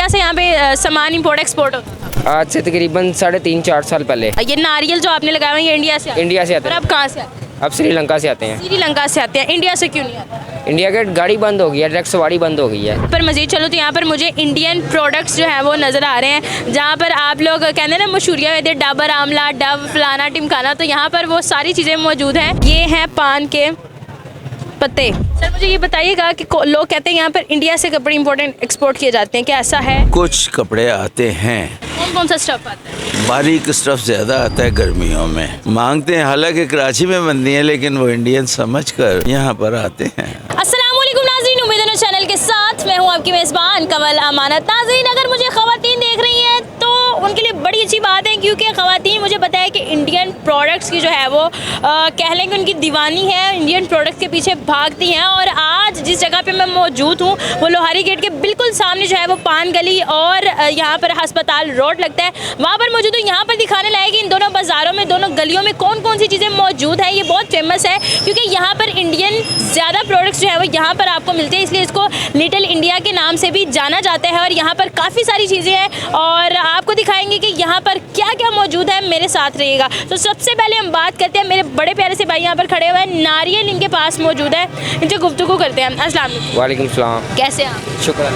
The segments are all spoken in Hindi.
इंडिया से यहाँ पे सामान इंपोर्ट एक्सपोर्ट होता था? आज से तकरीबन 3.5-4 साल पहले। ये नारियल जो आपने लगाया हुआ है ये इंडिया से इंडिया से आते और हैं। अब कहाँ से आते हैं? अब श्रीलंका से आते हैं। श्रीलंका से आते हैं। इंडिया से क्यों नहीं आते? इंडिया के गाड़ी बंद हो गई है, डायरेक्ट सवारी बंद हो गई है। पर मज़ीद चलो तो यहाँ पर मुझे इंडियन प्रोडक्ट्स जो है वो नज़र आ रहे हैं, जहाँ पर आप लोग कहते हैं ना मशहूरियाँ होती है डाबर आमला, डव फलाना टिमकाना, तो यहाँ पर वो सारी चीज़ें मौजूद हैं। ये हैं पान के पत्ते। सर मुझे ये बताइएगा कि लोग कहते हैं यहाँ पर इंडिया से कपड़े इंपोर्टेंट एक्सपोर्ट किए जाते हैं, क्या ऐसा है? कुछ कपड़े आते हैं। कौन कौन सा स्टफ आता है? बारीक स्टफ ज़्यादा आता है गर्मियों में, मांगते हैं, हालांकि कराची में बनती है लेकिन वो इंडियन समझकर यहाँ पर आते हैं। अस्सलाम वालेकुम नाज़रीन, उम्मीद है चैनल के साथ मैं हूँ आपकी मेज़बान कवल अमानत। नाज़रीन अगर मुझे ख़वातीन देख रही हैं तो उनके लिए बड़ी अच्छी बात है, क्योंकि ख़वातीन मुझे पता है कि इंडियन प्रोडक्ट्स की जो है वो कह लें कि उनकी दीवानी है, इंडियन प्रोडक्ट्स के पीछे भागती हैं। और आज जिस जगह पे मैं मौजूद हूँ वो लोहारी गेट के बिल्कुल सामने जो है वो पान गली और यहाँ पर हस्पताल रोड लगता है, वहाँ पर मौजूद हूँ। यहाँ पर दिखाने लायक इन दोनों बाज़ारों में, दोनों गलियों में कौन कौन सी चीज़ें मौजूद हैं। ये बहुत फेमस है क्योंकि यहाँ पर इंडियन ज़्यादा प्रोडक्ट्स जो है वो यहाँ पर आपको मिलते हैं, इसलिए इसको लिटिल इंडिया के नाम से भी जाना जाता है। और यहाँ पर काफ़ी सारी चीज़ें हैं और आपको दिखाएंगे कि यहाँ पर क्या क्या मौजूद है। मेरे साथ रहिएगा। तो सबसे पहले हम बात करते हैं, मेरे बड़े प्यारे से भाई यहाँ पर खड़े हुए हैं, नारियल इनके पास मौजूद है, इनसे गुफ्तगू करते हैं। अस्सलाम वालेकुम। वालेकुम सलाम। कैसे हैं आप? शुक्र।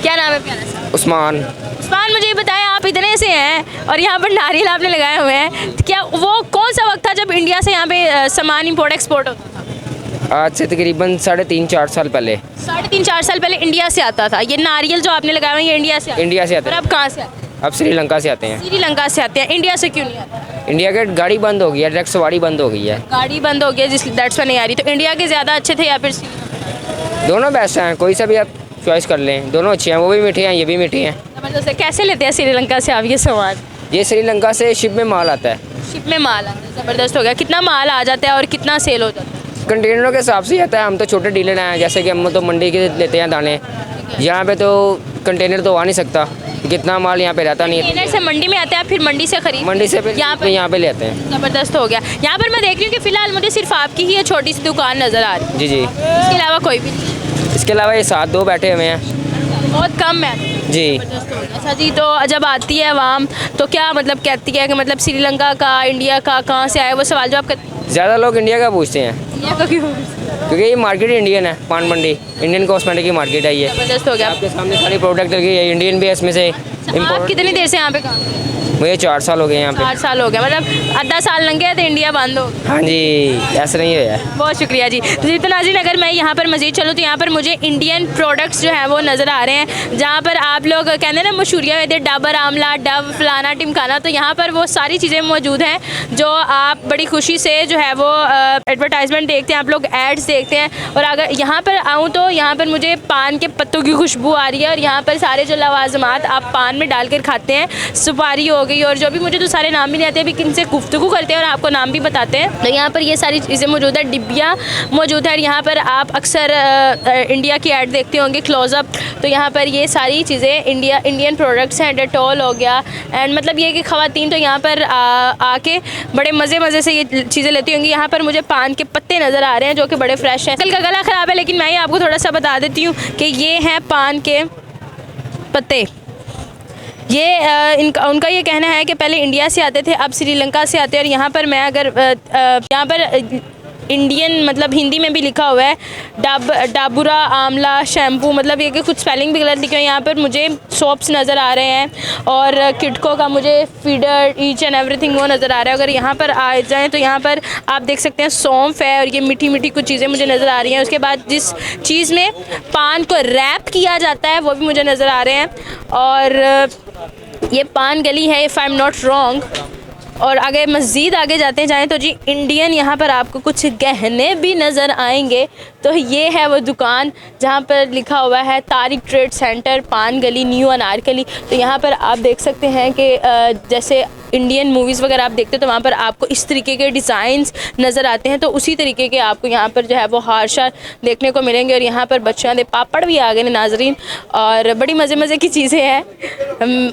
क्या नाम है प्यारा सा? उस्मान। उस्मान मुझे ये बताएं, आप इतने से हैं और यहाँ पर नारियल आपने लगाए हुए हैं, क्या वो कौन सा वक्त था जब इंडिया से यहाँ पे सामान इंपोर्ट एक्सपोर्ट होता था? आज से तकरीबन 3.5-4 साल पहले। 3.5-4 साल पहले इंडिया से आता था। ये नारियल जो आपने लगाया हुआ है ये इंडिया से इंडिया से आते और हैं। अब कहाँ से आते हैं? अब श्रीलंका से आते हैं। श्रीलंका से आते हैं। इंडिया से क्यों नहीं आते? इंडिया के गाड़ी बंद हो गई है, डायरेक्ट सवारी बंद हो गई है। गाड़ी बंद हो गई है, जिस दैट्स नहीं आ रही। तो इंडिया के ज़्यादा अच्छे थे या फिर दोनों बेस्ट हैं, कोई सा भी आप चॉइस कर लें, दोनों अच्छे हैं। वो भी मीठे हैं, ये भी मीठे हैं। ज़बरदस्त है। कैसे लेते हैं श्रीलंका से आप ये सामान? ये श्रीलंका से शिप में माल आता है। शिप में माल आता है। ज़बरदस्त हो गया। कितना माल आ जाता है और कितना सेल हो जाता है? कंटेनरों के हिसाब से ही आता है। हम तो छोटे डीलर हैं, जैसे कि हम तो मंडी के लेते हैं दाने। यहाँ पे तो कंटेनर तो आ नहीं सकता, कितना माल यहाँ पे रहता नहीं है। कंटेनर से मंडी में आते हैं, फिर मंडी से खरीद मंडी से फिर यहाँ पे ले आते हैं। ज़बरदस्त हो गया। यहाँ पर मैं देख रही हूँ कि फ़िलहाल मुझे सिर्फ आपकी ही ये छोटी सी दुकान नज़र आ रही है। जी जी। इसके अलावा कोई भी नहीं? इसके अलावा ये साथ 2 बैठे हुए हैं। बहुत कम है जी। अच्छा जी। तो जब आती है आवाम तो क्या मतलब कहती है कि मतलब श्रीलंका का, इंडिया का, कहाँ से आए, वो सवाल जवाब करती है? ज़्यादा लोग इंडिया का पूछते हैं इंडिया का क्यों? क्योंकि ये मार्केट इंडियन है, पान मंडी इंडियन कॉस्मेटिक की मार्केट है। ये ज़बरदस्त हो गया। आपके सामने सारी प्रोडक्ट लगी है, इंडियन भी है इसमें से। आप कितनी देर से यहाँ पे काम? मुझे 4 साल हो गए यहाँ पे। 4 साल हो गया, मतलब आधा साल लग गया तो इंडिया बंद हो गया। हाँ जी, ऐसा नहीं है। बहुत शुक्रिया जी। तो जितना नाज़रीन अगर मैं यहाँ पर मज़ीद चलूँ तो यहाँ पर मुझे इंडियन प्रोडक्ट्स जो हैं वो नज़र आ रहे हैं, जहाँ पर आप लोग कहते हैं ना मशहूरियाँ होती है डाबर आमला, डव फलाना टिमकाना, तो यहाँ पर वो सारी चीज़ें मौजूद हैं जो आप बड़ी खुशी से जो है वो एडवर्टाइजमेंट देखते हैं, आप लोग एड्स देखते हैं। और अगर यहाँ पर आऊँ तो यहाँ पर मुझे पान के पत्तों की खुशबू आ रही है और यहाँ पर सारे जो लवाजमात आप पान में डाल कर खाते हैं, सुपारी हो गई और जो भी, मुझे तो सारे नाम भी नहीं आते, अभी किनसे गुफ्तगू करते हैं और आपको नाम भी बताते हैं। तो यहाँ पर ये सारी चीज़ें मौजूद है, डिब्बियाँ मौजूद है। और यहाँ पर आप अक्सर इंडिया की ऐड देखते होंगे, क्लोज़अप, तो यहाँ पर ये सारी चीज़ें इंडियन प्रोडक्ट्स हैं। डेटॉल हो गया, एंड मतलब ये कि ख़वातीन तो यहाँ पर आके बड़े मज़े से ये चीज़ें लेती होंगी। यहाँ पर मुझे पान के पत्ते नज़र आ रहे हैं जो कि बड़े फ्रेश हैं। कल का गला ख़राब है लेकिन मैं ही आपको थोड़ा सा बता देती हूँ कि ये हैं पान के पत्ते। ये उनका ये कहना है कि पहले इंडिया से आते थे, अब श्रीलंका से आते हैं। और यहाँ पर मैं अगर यहाँ पर इंडियन मतलब हिंदी में भी लिखा हुआ है डाबुरा आमला शैम्पू, मतलब ये कि कुछ स्पेलिंग भी गलत लिखे हुए हैं। यहाँ पर मुझे सोप्स नज़र आ रहे हैं और किटको का मुझे फीडर ईच एंड एवरीथिंग वो नज़र आ रहा है। अगर यहाँ पर आ जाएँ तो यहाँ पर आप देख सकते हैं सौंफ है और ये मीठी मीठी कुछ चीज़ें मुझे नज़र आ रही हैं। उसके बाद जिस चीज़ में पान को रैप किया जाता है वो भी मुझे नज़र आ रहे हैं। और ये पान गली है if I am not wrong. और अगर मज़ीद आगे जाते जाएँ तो जी इंडियन यहाँ पर आपको कुछ गहने भी नज़र आएंगे। तो ये है वो दुकान जहाँ पर लिखा हुआ है तारिक ट्रेड सेंटर, पान गली, न्यू अनारकली। तो यहाँ पर आप देख सकते हैं कि जैसे इंडियन मूवीज़ वगैरह आप देखते हो तो वहाँ पर आपको इस तरीके के डिज़ाइंस नज़र आते हैं, तो उसी तरीके के आपको यहाँ पर जो है वो हार शार देखने को मिलेंगे। और यहाँ पर बच्चों के पापड़ भी आ गए हैं नाजरीन, और बड़ी मज़े की चीज़ें हैं।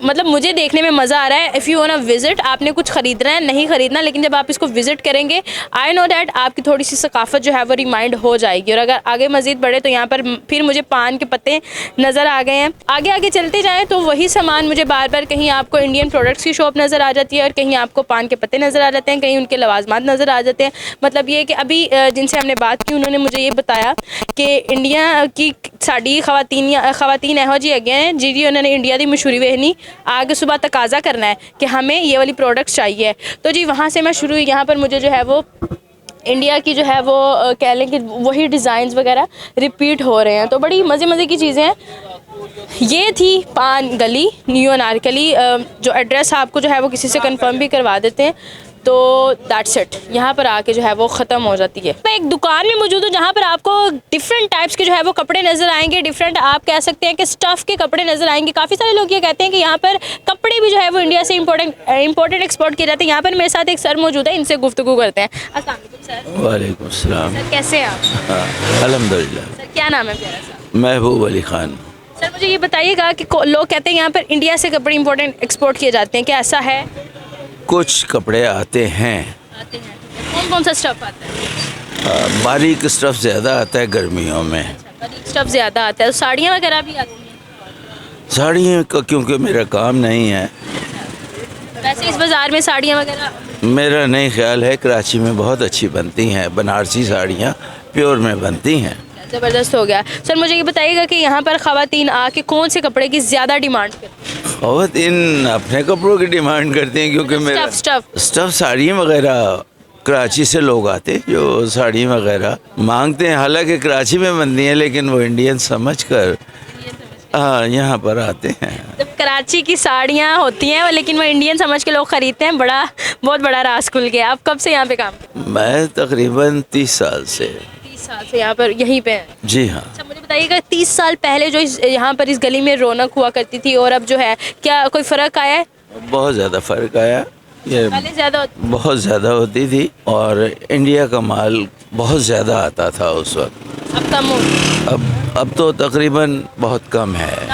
मतलब मुझे देखने में मज़ा आ रहा है। If you want to visit, आपने कुछ ख़रीदना है नहीं ख़रीदना, लेकिन जब आप इसको विज़िट करेंगे आई नो डैट आपकी थोड़ी सी सकाफ़त जो है वो रिमाइंड हो जाएगी। और अगर आगे मज़ीद बढ़े तो यहाँ पर फिर मुझे पान के पत्ते नज़र आ गए हैं। आगे चलते जाएँ तो वही सामान मुझे बार बार कहीं आपको इंडियन प्रोडक्ट्स की शॉप नज़र आ जाती है और कहीं आपको पान के पत्ते नज़र आ जाते हैं, कहीं उनके लवाजमात नज़र आ जाते हैं। मतलब ये कि अभी जिनसे हमने बात की उन्होंने मुझे ये बताया कि इंडिया की साड़ी खवातीन एहो जी अगे हैं जी उन्होंने इंडिया की मशहूरी वेखनी, आगे सुबह तकाजा करना है कि हमें ये वाली प्रोडक्ट्स चाहिए। तो जी वहाँ से मैं शुरू हुई। यहाँ पर मुझे जो है वो इंडिया की जो है वो कह लें कि वही डिज़ाइंस वगैरह रिपीट हो रहे हैं, तो बड़ी मज़े की चीज़ें हैं। ये थी पान गली न्यू अनारकली, जो एड्रेस आपको जो है वो किसी से कंफर्म भी करवा देते हैं। तो दैट्स इट, यहाँ पर आके जो है वो ख़त्म हो जाती है। मैं एक दुकान में मौजूद हूँ जहाँ पर आपको डिफरेंट टाइप्स के जो है वो कपड़े नज़र आएंगे। डिफरेंट आप कह सकते हैं कि स्टफ़ के कपड़े नज़र आएंगे। काफ़ी सारे लोग ये कहते हैं कि यहाँ पर कपड़े भी जो है वो इंडिया से इम्पोर्टेंट एक्सपोर्ट किए जाते हैं। यहाँ पर मेरे साथ एक सर मौजूद है, इनसे गुफ्तगू करते हैं। अस्सलाम वालेकुम सर। वालेकुम सलाम। सर कैसे हैं आप? हाँ, अल्हम्दुलिल्लाह। सर क्या नाम है प्यारा सा? महबूब अली ख़ान। सर मुझे ये बताइएगा कि लोग कहते हैं यहाँ पर इंडिया से कपड़े इम्पोर्टेंट एक्सपोर्ट किए जाते हैं, क्या ऐसा है? कुछ कपड़े आते हैं, आते हैं। कौन सा स्टफ़ आता है? बारीक स्टफ़ ज़्यादा आता है गर्मियों में। स्टफ़ ज़्यादा आता है। तो साड़ियाँ वगैरह भी आती हैं? साड़ियों का क्योंकि मेरा काम नहीं है, वैसे इस बाज़ार में साड़ियाँ वगैरह मेरा नहीं ख्याल है। कराची में बहुत अच्छी बनती हैं, बनारसी साड़ियाँ प्योर में बनती हैं। ज़बरदस्त हो गया। सर मुझे ये बताइएगा कि यहाँ पर ख़वातीन आके कौन से कपड़े की ज़्यादा डिमांड करती हैं? ख़वातीन अपने कपड़ों की डिमांड करती हैं क्योंकि मेरा स्टफ़ साड़ी वगैरह कराची से लोग आते हैं जो साड़ी वगैरह मांगते हैं। हालांकि कराची में बनती हैं लेकिन वो इंडियन समझ कर हाँ यहाँ पर आते हैं। जब कराची की साड़ियाँ होती हैं लेकिन वो इंडियन समझ के लोग ख़रीदते हैं, बहुत बड़ा राज खुल गया। आप कब से यहाँ पे काम करते हैं? मैं तकरीबन 30 साल से। 30 साल से यहाँ पर यहीं पे हैं? जी हाँ। अच्छा मुझे बताइएगा 30 साल पहले जो यहाँ पर इस गली में रौनक हुआ करती थी और अब जो है, क्या कोई फ़र्क आया है? बहुत ज़्यादा फ़र्क आया। ये पहले ज़्यादा बहुत ज़्यादा होती थी और इंडिया का माल बहुत ज़्यादा आता था उस वक्त। अब कम हो? अब तो तकरीबन बहुत कम है,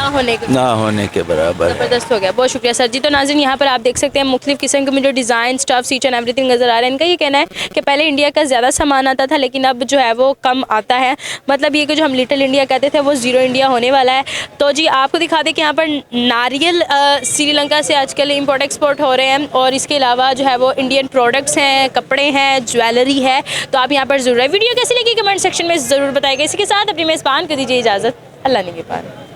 ना होने के बराबर। ज़बरदस्त हो गया। बहुत शुक्रिया सर जी। तो नाज़रीन यहाँ पर आप देख सकते हैं मुख्तलिफ़ किस्म के मुझे design stuff each and everything नज़र आ रहा है। इनका ये कहना है कि पहले इंडिया का ज़्यादा सामान आता था लेकिन अब जो है वो कम आता है। मतलब ये कि जो हम लिटिल इंडिया कहते थे वो ज़ीरो इंडिया होने वाला है। तो जी आपको दिखा दें कि यहाँ पर नारियल श्रीलंका से आजकल इम्पोर्ट एक्सपोर्ट हो रहे हैं और इसके अलावा जो है वो इंडियन प्रोडक्ट्स हैं, कपड़े हैं, ज्वेलरी है। तो आप यहाँ पर ज़रूर है। वीडियो कैसी लगी कमेंट सेक्शन में ज़रूर बताइएगा। इसी के साथ अपनी मेज़बान को दीजिए इजाज़त। अल्लाह निगहबान।